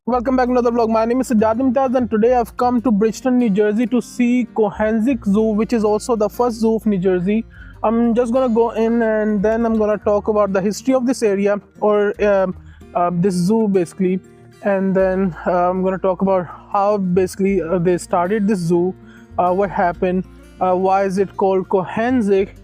Welcome back to another vlog. My name is SAJJAD and today I've come to Bridgeton, New Jersey to see Cohanzick Zoo, which is also the first zoo of New Jersey. I'm just gonna go in and then I'm gonna talk about the history of this area or this zoo basically, and then I'm gonna talk about how basically they started this zoo, what happened, why is it called Cohanzick.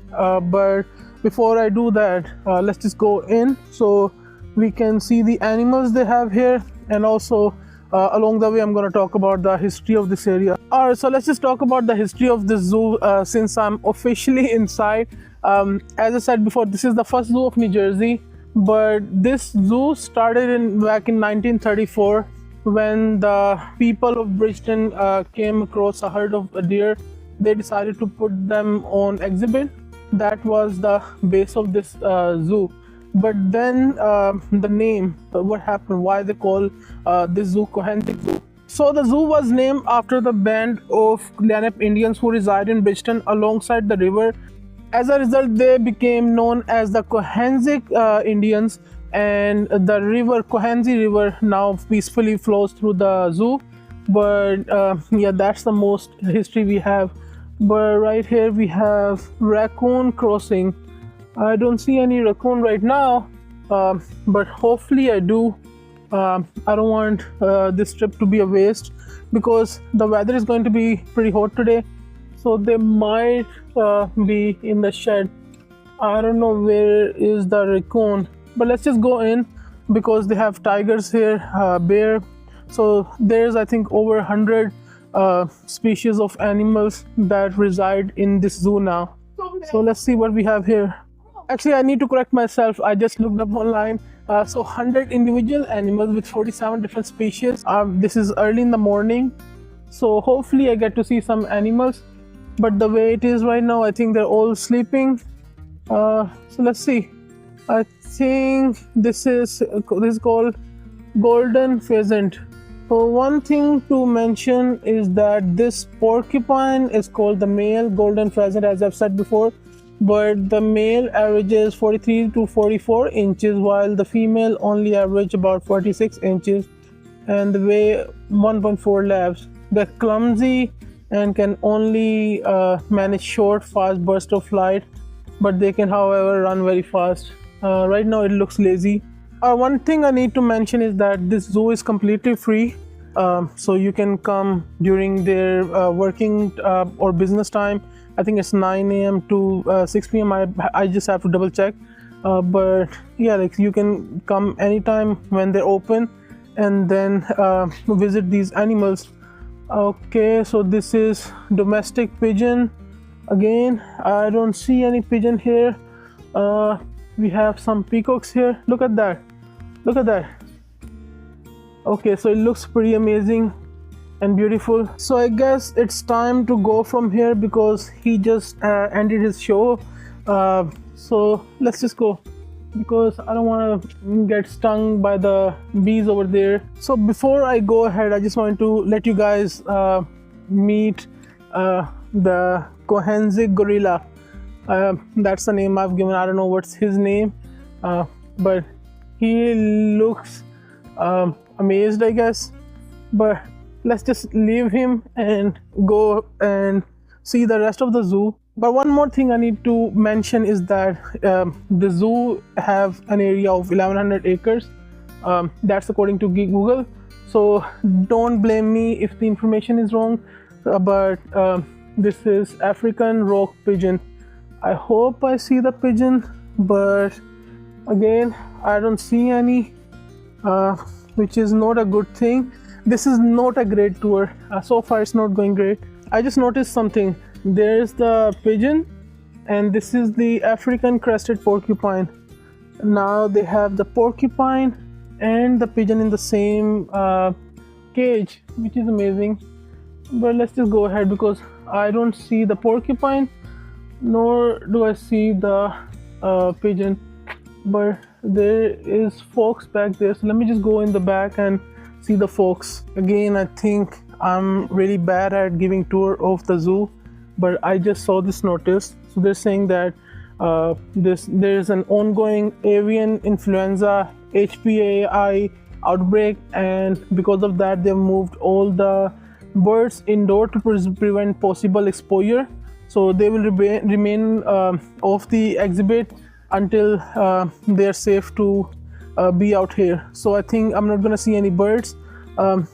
But before I do that, let's just go in so we can see the animals they have here, and also along the way I'm going to talk about the history of this area. Alright, so let's just talk about the history of this zoo since I'm officially inside. As I said before, this is the first zoo of New Jersey, but this zoo started back in 1934 when the people of Bridgeton came across a herd of deer. They decided to put them on exhibit. That was the base of this zoo. But then the name, what happened, why they call this zoo Cohanzick Zoo. So the zoo was named after the band of Lenape Indians who reside in Bridgeton alongside the river. As a result, they became known as the Cohanzick Indians, and the river, Cohanzick River, now peacefully flows through the zoo. But yeah, that's the most history we have. But right here we have raccoon crossing. I don't see any raccoon right now, but hopefully I do. I don't want this trip to be a waste because the weather is going to be pretty hot today, so they might be in the shed. I don't know where is the raccoon, but let's just go in because they have tigers here, bear. So there's, I think, over 100 species of animals that reside in this zoo now. So let's see what we have here. Actually, I need to correct myself. I just looked up online. So 100 individual animals with 47 different species. This is early in the morning, so hopefully I get to see some animals. But the way it is right now, I think they're all sleeping. So let's see. I think this is called golden pheasant. So one thing to mention is that this porcupine is called the male golden pheasant, as I've said before. But the male averages 43 to 44 inches while the female only average about 46 inches and they weigh 1.4 laps. They're clumsy and can only manage short fast bursts of flight, but they can however run very fast. Right now it looks lazy. One thing I need to mention is that this zoo is completely free, so you can come during their working or business time. I think it's 9 a.m. to 6 p.m. I just have to double check, but yeah, like you can come anytime when they're open and then visit these animals. Okay, so this is domestic pigeon. Again, I don't see any pigeon here. We have some peacocks here. Look at that, look at that. Okay, so it looks pretty amazing and beautiful. So I guess it's time to go from here because he just ended his show. So let's just go because I don't want to get stung by the bees over there. So before I go ahead, I just want to let you guys meet the Cohanzick gorilla. That's the name I've given. I don't know what's his name, but he looks amazed, I guess. But let's just leave him and go and see the rest of the zoo. But one more thing I need to mention is that the zoo have an area of 1100 acres. That's according to Google, so don't blame me if the information is wrong, but this is African rock pigeon. I hope I see the pigeon, but again I don't see any, which is not a good thing. This is not a great tour. So far it's not going great. I just noticed something. There's the pigeon and this is the African crested porcupine. Now they have the porcupine and the pigeon in the same cage, which is amazing. But let's just go ahead because I don't see the porcupine nor do I see the pigeon, but there is fox back there. So let me just go in the back and see the fox. Again, I think I'm really bad at giving tour of the zoo, but I just saw this notice. So they're saying that there's an ongoing avian influenza HPAI outbreak, and because of that they've moved all the birds indoor to prevent possible exposure. So they will remain off the exhibit until they're safe to be out here. So I think I'm not gonna see any birds,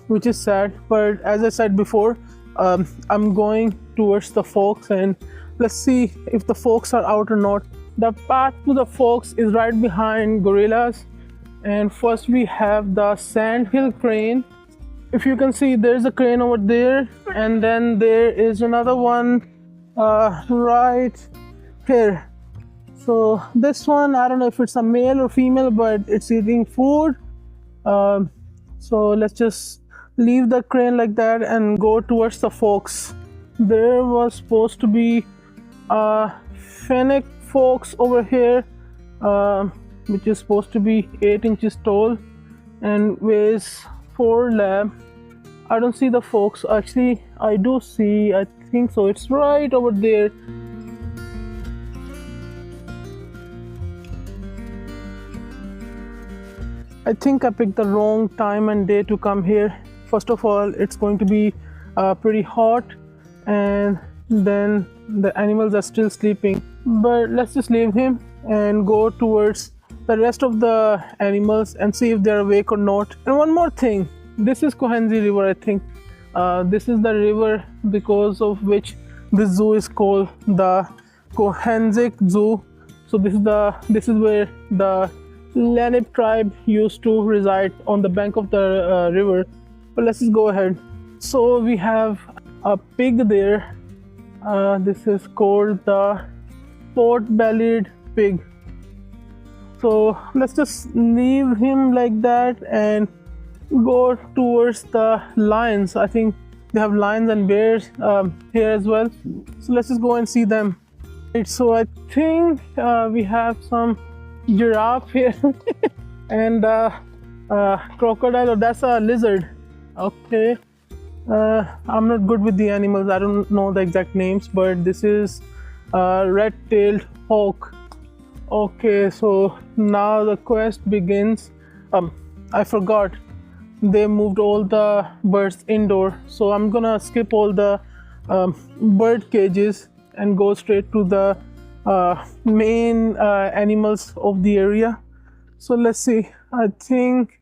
which is sad, but as I said before, I'm going towards the fox, and let's see if the fox are out or not. The path to the fox is right behind gorillas, and first we have the sandhill crane. If you can see, there's a crane over there, and then there is another one right here. So this one, I don't know if it's a male or female, but it's eating food. So let's just leave the crane like that and go towards the fox. There was supposed to be a fennec fox over here, which is supposed to be 8 inches tall and weighs 4 lb. I don't see the fox. Actually, I do see, I think so, it's right over there. I think I picked the wrong time and day to come here. First of all, it's going to be pretty hot, and then the animals are still sleeping. But let's just leave him and go towards the rest of the animals and see if they're awake or not. And one more thing, this is Cohanzick river, I think. This is the river because of which this zoo is called the Cohanzick Zoo. So this is where the Lenape tribe used to reside, on the bank of the river. But let's just go ahead. So we have a pig there. This is called the pot-bellied pig. So let's just leave him like that and go towards the lions. I think they have lions and bears here as well. So let's just go and see them. Right, so I think we have some giraffe here and crocodile, or that's a lizard. Okay, I'm not good with the animals, I don't know the exact names, but this is red-tailed hawk. Okay, so now the quest begins. I forgot, they moved all the birds indoor, so I'm gonna skip all the bird cages and go straight to the main animals of the area. So let's see, I think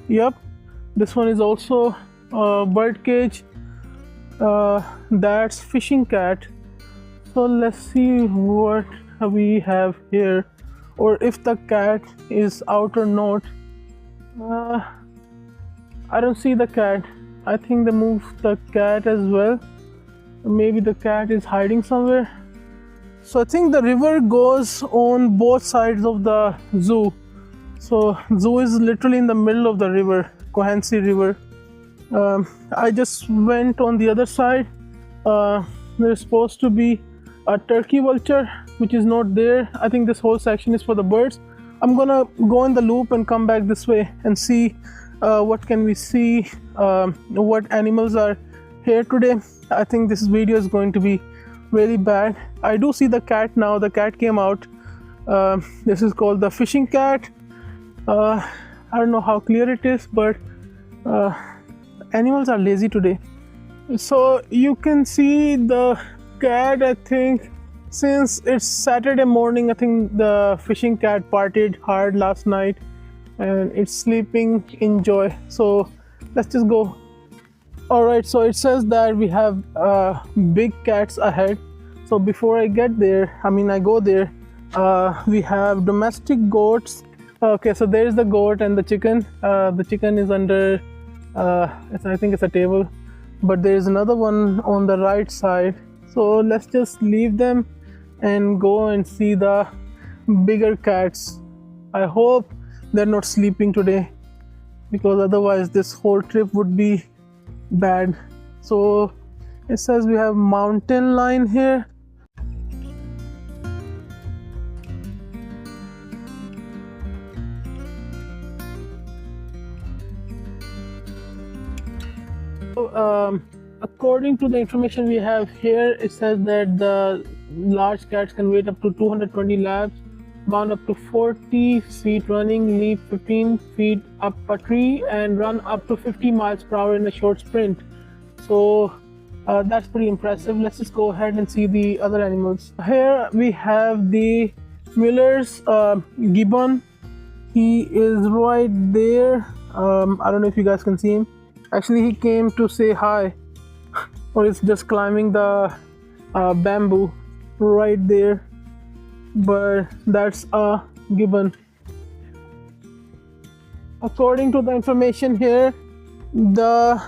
yep, this one is also a bird cage. That's fishing cat. So let's see what we have here, or if the cat is out or not. I don't see the cat. I think they moved the cat as well. Maybe the cat is hiding somewhere. So I think the river goes on both sides of the zoo. So zoo is literally in the middle of the river, Cohanzick river. I just went on the other side. There's supposed to be a turkey vulture, which is not there. I think this whole section is for the birds. I'm gonna go in the loop and come back this way and see what can we see, what animals are here today. I think this video is going to be really bad. I do see the cat now. The cat came out. This is called the fishing cat. I don't know how clear it is, but animals are lazy today. So you can see the cat. I think since it's Saturday morning, I think the fishing cat partied hard last night and it's sleeping in joy. So let's just go. All right, so it says that we have big cats ahead. So before I get there, I go there, we have domestic goats. Okay, so there's the goat and the chicken. The chicken is under, I think it's a table, but there's another one on the right side. So let's just leave them and go and see the bigger cats. I hope they're not sleeping today, because otherwise this whole trip would be bad. So it says we have mountain lion here. So, according to the information we have here, it says that the large cats can weigh up to 220 labs, bound up to 40 feet running, leap 15 feet up a tree, and run up to 50 miles per hour in a short sprint. So that's pretty impressive. Let's just go ahead and see the other animals. Here we have the Miller's gibbon. He is right there. I don't know if you guys can see him. Actually, he came to say hi, or it's just climbing the bamboo right there. But that's a gibbon. According to the information here, the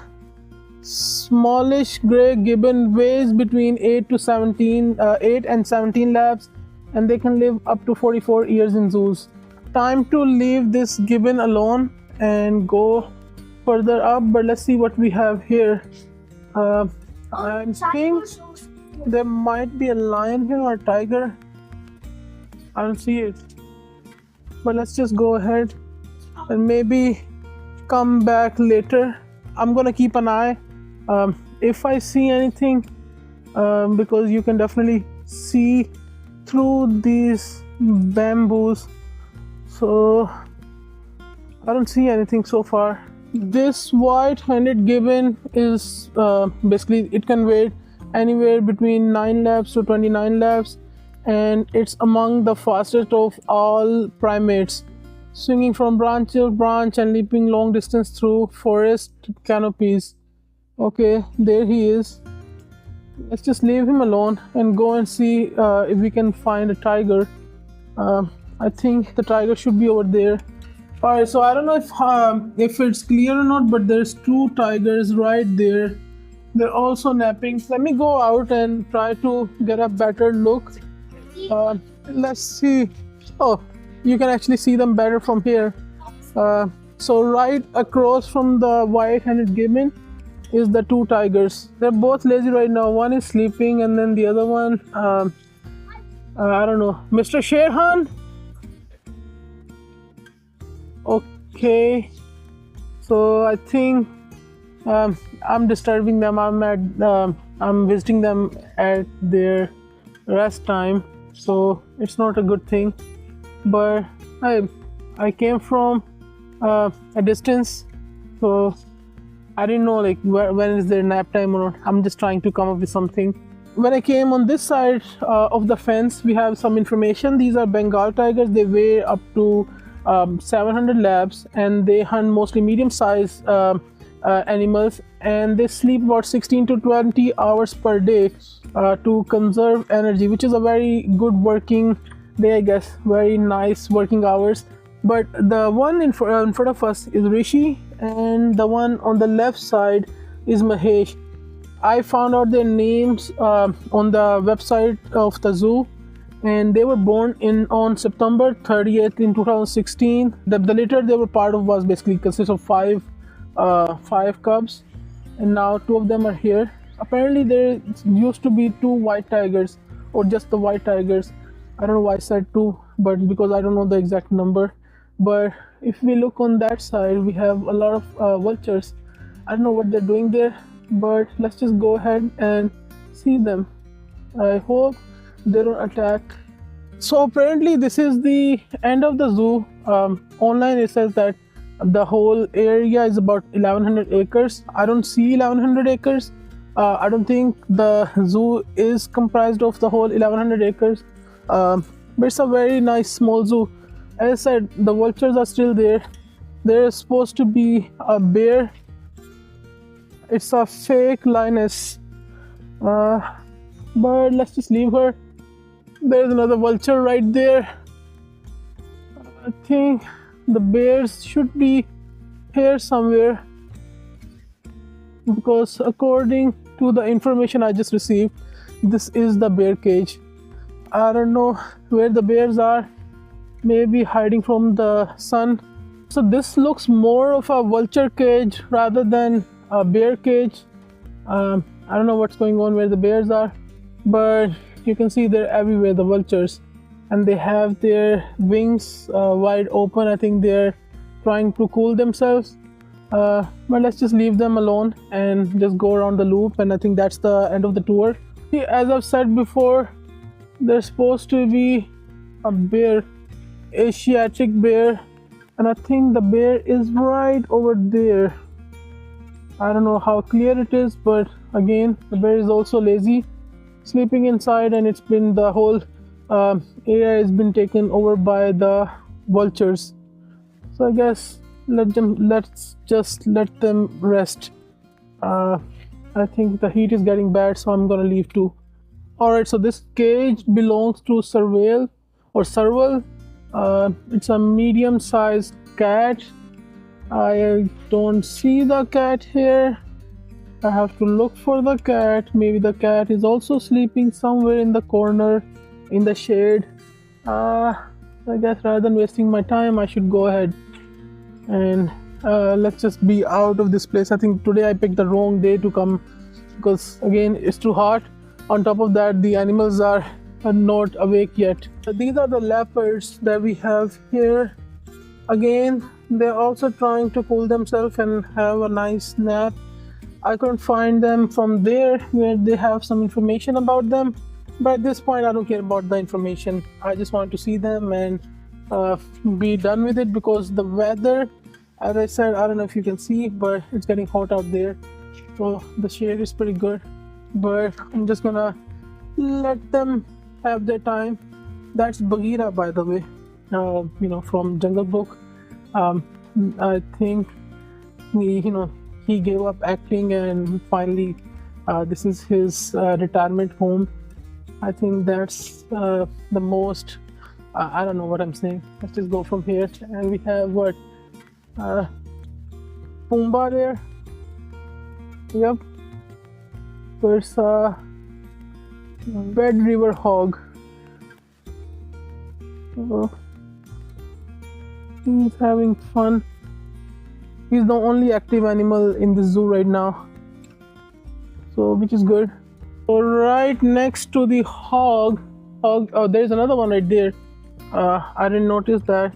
smallish gray gibbon weighs between 8 and 17 laps, and they can live up to 44 years in zoos. Time to leave this gibbon alone and go further up, but let's see what we have here. I think there might be a lion here or a tiger. I don't see it, but let's just go ahead and maybe come back later. I'm gonna keep an eye if I see anything, because you can definitely see through these bamboos. So I don't see anything so far. This white-handed gibbon is basically, it can weigh anywhere between 9 laps to 29 laps, and it's among the fastest of all primates, swinging from branch to branch and leaping long distance through forest canopies. Okay, there he is. Let's just leave him alone and go and see if we can find a tiger. I think the tiger should be over there. Alright, so I don't know if it's clear or not, but there's 2 tigers right there. They're also napping. Let me go out and try to get a better look. Let's see. Oh, you can actually see them better from here. So right across from the white-handed gibbon is the 2 tigers. They're both lazy right now. One is sleeping, and then the other one, I don't know. Mr. Sherhan? Okay, so I think I'm disturbing them. I'm visiting them at their rest time, so it's not a good thing. But I came from a distance, so I didn't know like when is their nap time or not. I'm just trying to come up with something. When I came on this side of the fence, we have some information. These are Bengal tigers. They weigh up to 700 laps, and they hunt mostly medium-sized animals, and they sleep about 16 to 20 hours per day to conserve energy, which is a very good working day, I guess. Very nice working hours. But the one in front of us is Rishi, and the one on the left side is Mahesh. I found out their names on the website of the zoo, and they were born on September 30th in 2016. The litter they were part of was basically consists of five cubs, and now 2 of them are here. Apparently there used to be 2 white tigers, or just the white tigers. I don't know why I said 2, but because I don't know the exact number. But if we look on that side, we have a lot of vultures. I don't know what they're doing there, but let's just go ahead and see them. I hope they don't attack. So apparently this is the end of the zoo. Online it says that the whole area is about 1100 acres. I don't see 1100 acres. I don't think the zoo is comprised of the whole 1100 acres. But it's a very nice small zoo. As I said, the vultures are still there. There's supposed to be a bear. It's a fake lioness. But let's just leave her. There's another vulture right there. I think the bears should be here somewhere, because according to the information I just received, this is the bear cage. I don't know where the bears are. Maybe hiding from the sun. So this looks more of a vulture cage rather than a bear cage. I don't know what's going on where the bears are, but you can see they're everywhere, the vultures, and they have their wings wide open. I think they're trying to cool themselves, but let's just leave them alone and just go around the loop, and I think that's the end of the tour. As I've said before, there's supposed to be a bear Asiatic bear, and I think the bear is right over there. I don't know how clear it is, but again, the bear is also lazy, sleeping inside, and it's been the whole area has been taken over by the vultures. So I guess let's just let them rest. I think the heat is getting bad, so I'm gonna leave too. Alright, so this cage belongs to Serval or Serval. It's a medium-sized cat. I don't see the cat here. I have to look for the cat. Maybe the cat is also sleeping somewhere in the corner in the shade. I guess rather than wasting my time, I should go ahead and let's just be out of this place. I think today I picked the wrong day to come because again it's too hot. On top of that, the animals are not awake yet. These are the leopards that we have here. Again, they're also trying to cool themselves and have a nice nap. I couldn't find them from there where they have some information about them, but at this point I don't care about the information. I just want to see them and be done with it, because the weather, as I said, I don't know if you can see, but it's getting hot out there, so the shade is pretty good. But I'm just gonna let them have their time. That's Bagheera, by the way, you know, from Jungle Book. I think he gave up acting and finally this is his retirement home. I think that's the most I don't know what I'm saying. Let's just go from here, and we have what, Pumbaa there. Yep, there's a Red River hog. So he's having fun. He's the only active animal in the zoo right now, so which is good. So right next to the hog, oh, there's another one right there. I didn't notice that,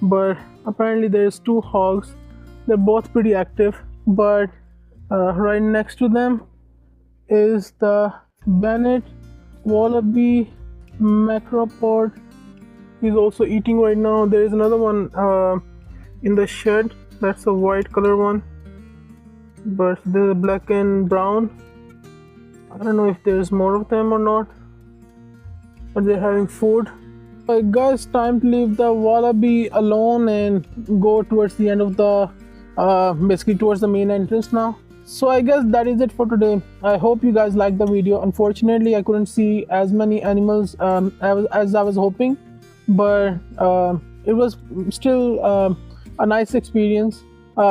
but apparently there's two hogs. They're both pretty active, but right next to them is the Bennett wallaby macropod. He's also eating right now. There is another one in the shed. That's a white color one, but there's a black and brown. I don't know if there's more of them or not, but they're having food. Guys, time to leave the wallaby alone and go towards the end of the basically towards the main entrance now. So I guess that is it for today. I hope you guys liked the video. Unfortunately, I couldn't see as many animals as I was hoping, but it was still a nice experience.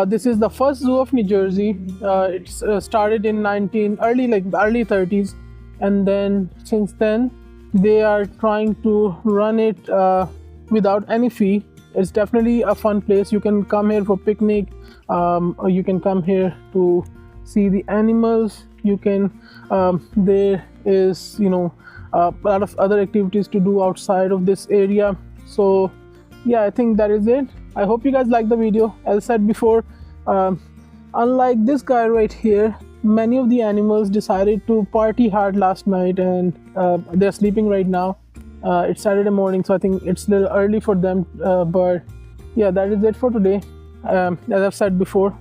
This is the first zoo of New Jersey. It's started in early 30s, and then since then they are trying to run it without any fee. It's definitely a fun place. You can come here for picnic, or you can come here to see the animals. You can there is a lot of other activities to do outside of this area. So yeah, I think that is it. I hope you guys liked the video. As I said before, unlike this guy right here, many of the animals decided to party hard last night, and they're sleeping right now. It's Saturday morning, so I think it's a little early for them, but yeah, that is it for today. As I've said before,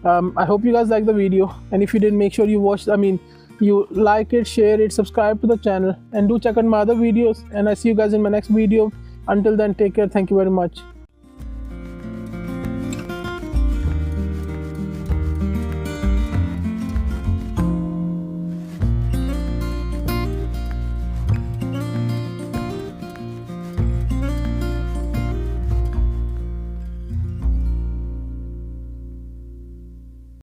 I hope you guys liked the video, and if you did, make sure you like it, share it, subscribe to the channel, and do check out my other videos, and I see you guys in my next video. Until then, take care. Thank you very much.